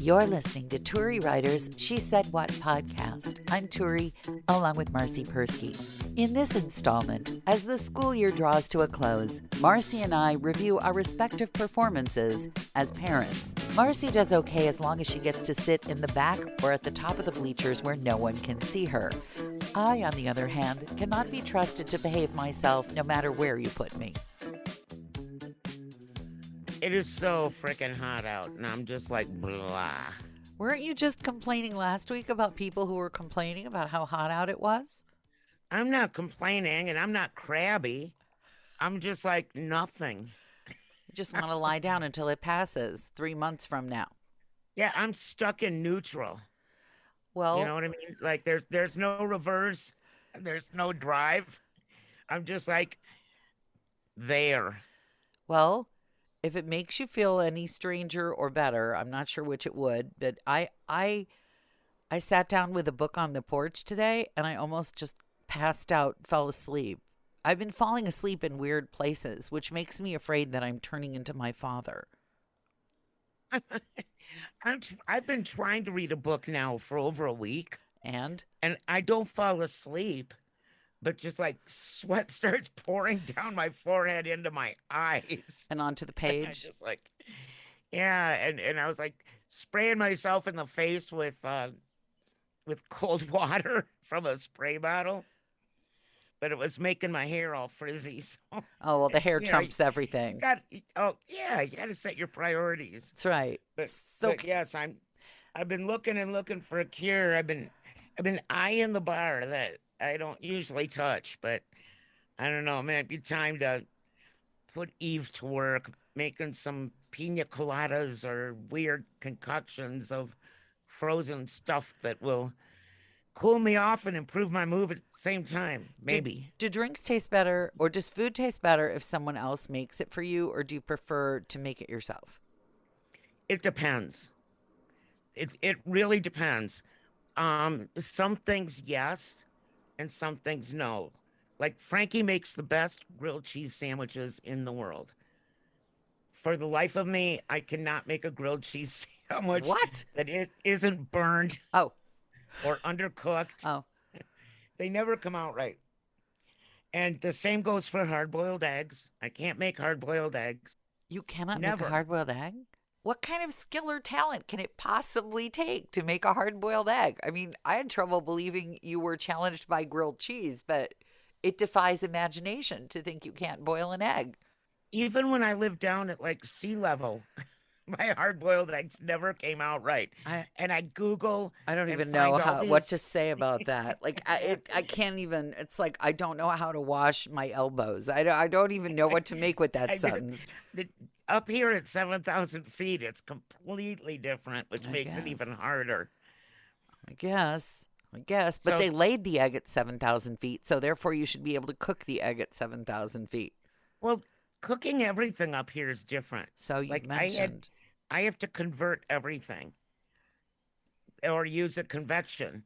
You're listening to Turi Ryder's She Said What podcast. I'm Turi, along with Marci Persky. In this installment, as the school year draws to a close, Marci and I review our respective performances as parents. Marci does okay as long as she gets to sit in the back or at the top of the bleachers where no one can see her. I, on the other hand, cannot be trusted to behave myself no matter where you put me. It is so freaking hot out, and I'm just like, blah. Weren't you just complaining last week about people who were complaining about how hot out it was? I'm not complaining, and I'm not crabby. I'm just like nothing. You just want to lie down until it passes 3 months from now. Yeah, I'm stuck in neutral. Well, You know what I mean? Like there's no reverse, there's no drive. I'm just like there. well, if it makes you feel any stranger or better, I'm not sure which it would, but I sat down with a book on the porch today and I almost just passed out, fell asleep. I've been falling asleep in weird places, which makes me afraid that I'm turning into my father. I've been trying to read a book now for over a week, And and I don't fall asleep, but just like sweat starts pouring down my forehead into my eyes. onto the I page. just like, yeah, and I was like spraying myself in the face with cold water from a spray bottle, but it was making my hair all frizzy. So Oh, well, the hair you know, trumps everything. oh yeah, you got to set your priorities. That's right. But So, but yes, I've been looking and looking for a cure. I've been eyeing the bar that I don't usually touch, but I don't know. It might be time to put Eve to work making some pina coladas or weird concoctions of frozen stuff that will cool me off and improve my mood at the same time. Maybe. do drinks taste better or does food taste better if someone else makes it for you, or do you prefer to make it yourself? It depends. It really depends. Some things yes, and some things no. Like Frankie makes the best grilled cheese sandwiches in the world. For the life of me, I cannot make a grilled cheese sandwich What? that isn't burned Oh, or undercooked. oh, They never come out right. And the same goes for hard-boiled eggs. I can't make hard-boiled eggs. you cannot make a Never. hard-boiled egg? What kind of skill or talent can it possibly take to make a hard-boiled egg? I mean, I had trouble believing you were challenged by grilled cheese, but it defies imagination to think you can't boil an egg. Even when I lived down at like sea level, my hard-boiled eggs never came out right. I And I Google I don't and even find know all what to these. say about that. Like I can't even. It's like I don't know how to wash my elbows. I don't even know what to make with that I did sentence. up here at 7,000 feet, it's completely different, which I makes it even guess. harder. I guess. I guess. But So, they laid the egg at 7,000 feet, so therefore you should be able to cook the egg at 7,000 feet. well, cooking everything up here is different. So you've Like mentioned. I have to convert everything or use a convection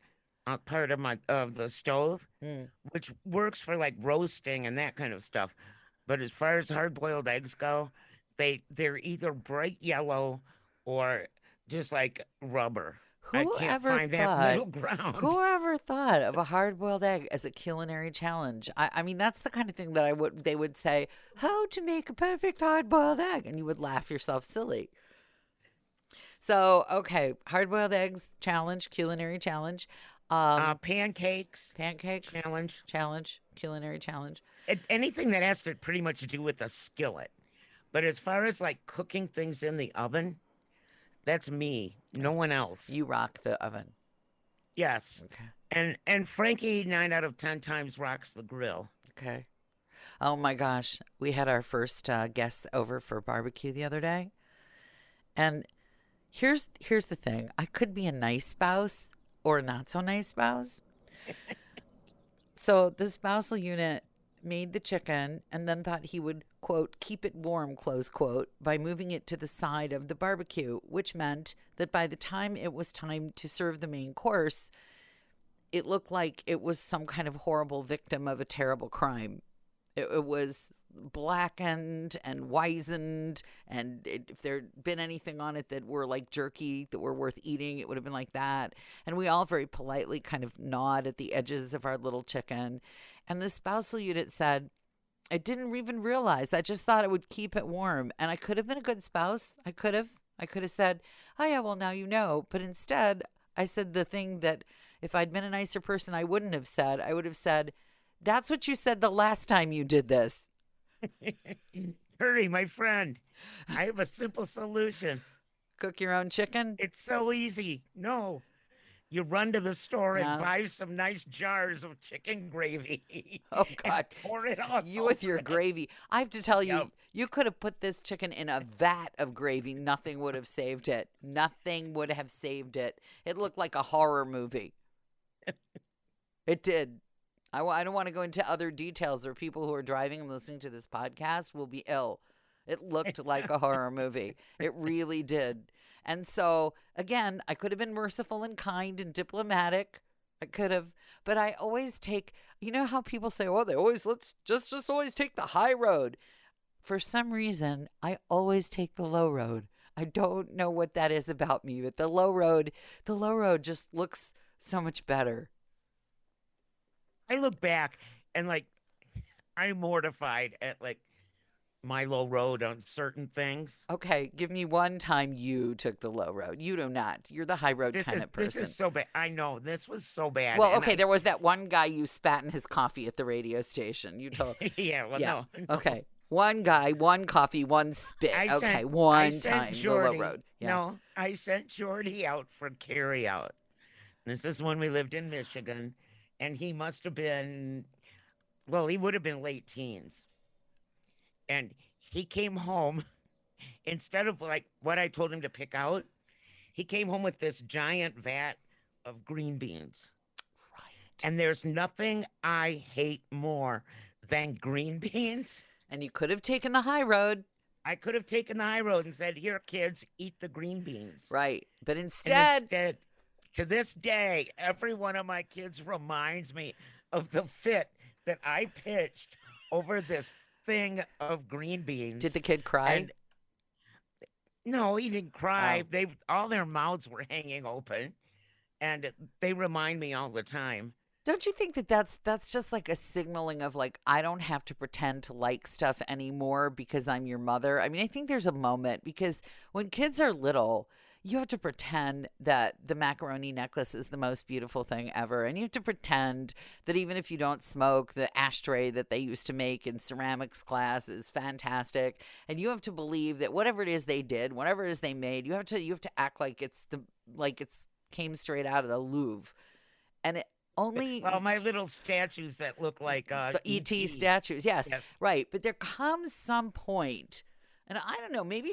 part of my of the stove, Mm. which works for like roasting and that kind of stuff. But as far as hard-boiled eggs go, they're either bright yellow or just like rubber. I can't Whoever find that thought middle ground. Whoever thought of a hard-boiled egg as a culinary challenge? I mean, that's the kind of thing that they would say, how to make a perfect hard-boiled egg, and you would laugh yourself silly. So, okay, hard-boiled eggs challenge, culinary challenge, Pancakes pancakes challenge. challenge, culinary challenge. Anything that has to pretty much do with a skillet. But as far as like cooking things in the oven, that's me, no one else. You rock the oven. Yes. Okay. And Frankie 9 out of 10 times rocks the grill. Okay. Oh my gosh, we had our first guests over for barbecue the other day, and here's the thing: I could be a nice spouse or a not so nice spouse. So the spousal unit made the chicken and then thought he would, quote, keep it warm, close quote, by moving it to the side of the barbecue, which meant that by the time it was time to serve the main course, it looked like it was some kind of horrible victim of a terrible crime. It was blackened and wizened, and if there'd been anything on it that were like jerky that were worth eating, it would have been like that. And we all very politely kind of gnawed at the edges of our little chicken. And the spousal unit said, I didn't even realize. I just thought it would keep it warm. And I could have been a good spouse. I could have said, oh yeah, well now you know. But instead, I said the thing that if I'd been a nicer person, I wouldn't have said. I would have said, that's what you said the last time you did this. Turi, my friend, I have a simple solution. Cook your own chicken? It's so easy. No, you run to the store Yeah. and buy some nice jars of chicken gravy. Oh, and God. pour it all You with your over it. gravy. I have to tell you, Yep. you could have put this chicken in a vat of gravy. Nothing would have saved it. Nothing would have saved it. It looked like a horror movie. It did. I don't want to go into other details, or people who are driving and listening to this podcast will be ill. It looked like a horror movie. It really did. And so, again, I could have been merciful and kind and diplomatic. I could have. But I always take, you know how people say, oh, they always, let's just always take the high road. For some reason, I always take the low road. I don't know what that is about me, but the low road just looks so much better. I look back and like I'm mortified at like my low road on certain things. Okay, give me one time you took the low road. You do not. You're the high road kind of person. This is so bad. I know this was so bad. Well, and okay, there was that one guy you spat in his coffee at the radio station. You told. Yeah, well, Yeah. no. Okay, one guy, one coffee, one spit. Okay, one time the low road. Yeah. No, I sent Jordy out for carry out. This is when we lived in Michigan, and he must have been, well, he would have been late teens. And he came home, instead of like what I told him to pick out, he came home with this giant vat of green beans. Right. And there's nothing I hate more than green beans. And you could have taken the high road. I could have taken the high road and said, here, kids, eat the green beans. Right. But And instead, to this day, every one of my kids reminds me of the fit that I pitched over this thing of green beans. did the kid cry? And no, he didn't cry. Oh. They all their mouths were hanging open, and they remind me all the time. Don't you think that that's just like a signaling of like, I don't have to pretend to like stuff anymore because I'm your mother? I mean, I think there's a moment, because when kids are little, you have to pretend that the macaroni necklace is the most beautiful thing ever. And you have to pretend that even if you don't smoke, the ashtray that they used to make in ceramics class is fantastic. And you have to believe that whatever it is they did, whatever it is they made, you have to act like it's came straight out of the Louvre. And it only Well, my little statues that look like the E.T. E.T. statues, yes, Yes. right. But there comes some point, and I don't know, maybe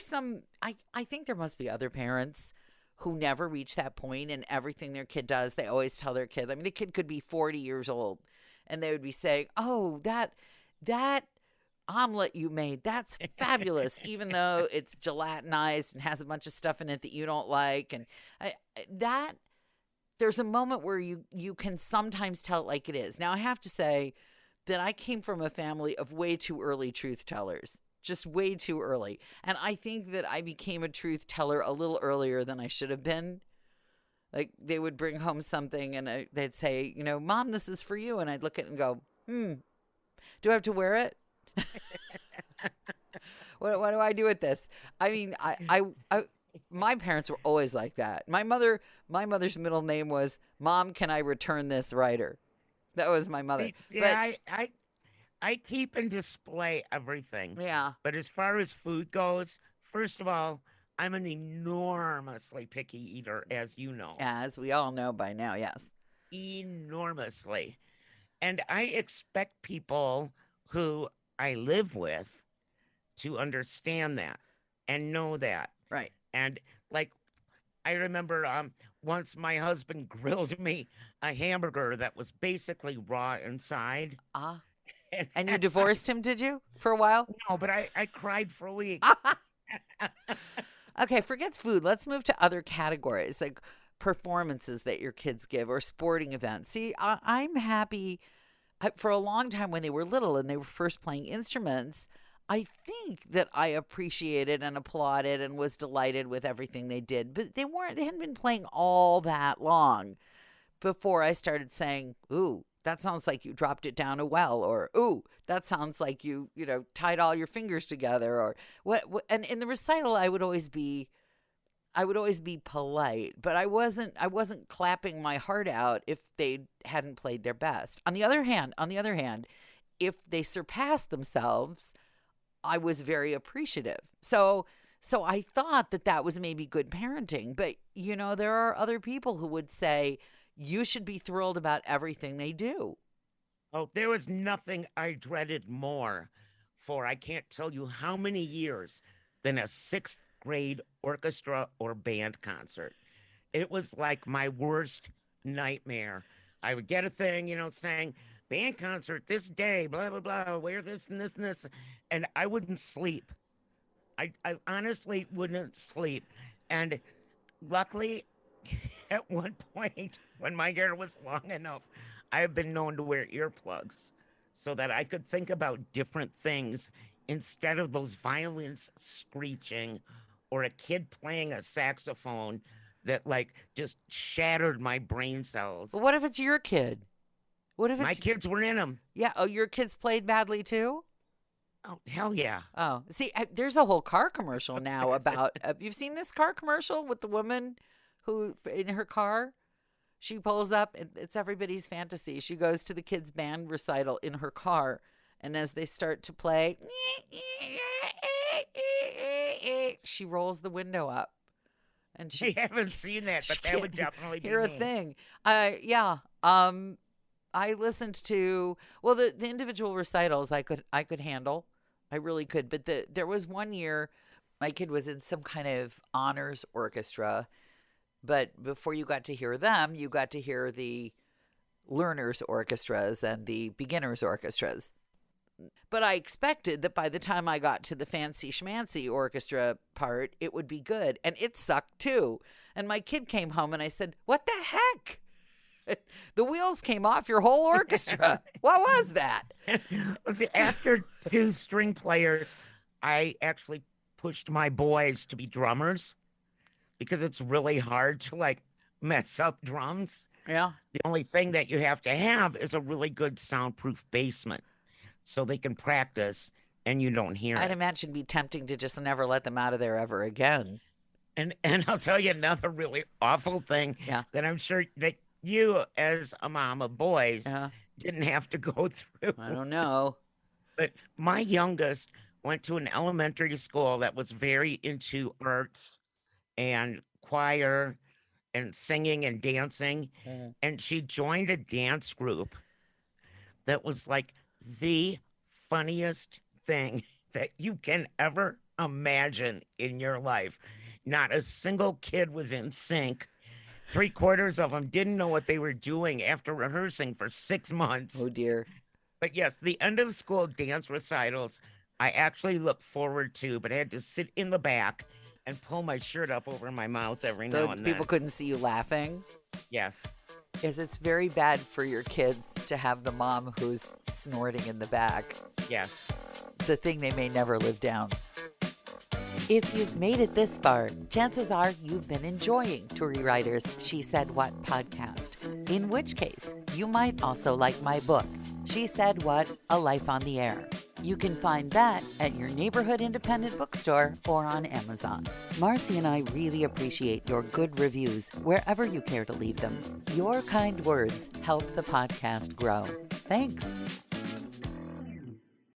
I think there must be other parents who never reach that point, and everything their kid does, they always tell their kid. I mean, the kid could be 40 years old, and they would be saying, oh, that omelet you made, that's fabulous, even though it's gelatinized and has a bunch of stuff in it that you don't like. And there's a moment where you can sometimes tell it like it is. Now, I have to say that I came from a family of way too early truth tellers, just way too early. And I think that I became a truth teller a little earlier than I should have been. Like, they would bring home something and they'd say, Mom, this is for you. And I'd look at it and go, do I have to wear it? What do I do with this? I mean, I my parents were always like that. My mother's middle name was Mom, can I return this Ryder? That was my mother. Yeah, I keep and display everything. Yeah. But as far as food goes, first of all, I'm an enormously picky eater, as you know. As we all know by now, yes. Enormously. And I expect people who I live with to understand that and know that. Right. And like, I remember once my husband grilled me a hamburger that was basically raw inside. And you divorced him, did you, for a while? No, but I cried for a week. Okay, forget food. Let's move to other categories, like performances that your kids give or sporting events. See, I'm happy. for a long time when they were little and they were first playing instruments, I think that I appreciated and applauded and was delighted with everything they did. But they hadn't been playing all that long before I started saying, ooh, that sounds like you dropped it down a well, or ooh, that sounds like you tied all your fingers together, or what. And in the recital, I would always be polite, but I wasn't clapping my heart out if they hadn't played their best. On the other hand, if they surpassed themselves, I was very appreciative. So I thought that was maybe good parenting, but there are other people who would say you should be thrilled about everything they do. Oh, there was nothing I dreaded more for I can't tell you how many years than a sixth grade orchestra or band concert. It was like my worst nightmare. I would get a thing, saying band concert this day, blah, blah, blah, wear this and this and this. And I wouldn't sleep. I honestly wouldn't sleep. And luckily, at one point, when my hair was long enough, I have been known to wear earplugs so that I could think about different things instead of those violins screeching or a kid playing a saxophone that just shattered my brain cells. But what if it's your kid? What if my kids were in them? Yeah. Oh, your kids played badly too? Oh, hell yeah. Oh, see, there's a whole car commercial now about, you've seen this car commercial with the woman who, in her car, she pulls up, it's everybody's fantasy. She goes to the kids' band recital in her car, and as they start to play, she rolls the window up. And I haven't seen that, but that would definitely be hear a thing. Yeah. I listened to, well, the individual recitals I could handle. I really could. But there was one year my kid was in some kind of honors orchestra. But before you got to hear them, you got to hear the learners orchestras and the beginners orchestras. But I expected that by the time I got to the fancy schmancy orchestra part, it would be good. And it sucked too. And my kid came home and I said, what the heck? The wheels came off your whole orchestra. What was that? See, after two string players, I actually pushed my boys to be drummers because it's really hard to mess up drums. Yeah. The only thing that you have to have is a really good soundproof basement so they can practice and you don't hear I'd it. imagine it'd be tempting to just never let them out of there ever again. And I'll tell you another really awful thing that I'm sure that you, as a mom of boys, didn't have to go through. I don't know. But my youngest went to an elementary school that was very into arts and choir and singing and dancing. And she joined a dance group that was the funniest thing that you can ever imagine in your life. Not a single kid was in sync. 3/4 of them didn't know what they were doing after rehearsing for 6 months. Oh, dear. But yes, the end of school dance recitals, I actually look forward to, but I had to sit in the back and pull my shirt up over my mouth every now and then. People couldn't see you laughing? Yes. Yes, it's very bad for your kids to have the mom who's snorting in the back. Yes. It's a thing they may never live down. If you've made it this far, chances are you've been enjoying Turi Ryder's She Said What podcast, in which case you might also like my book, She Said What, A Life on the Air. You can find that at your neighborhood independent bookstore or on Amazon. Marci and I really appreciate your good reviews wherever you care to leave them. Your kind words help the podcast grow. Thanks.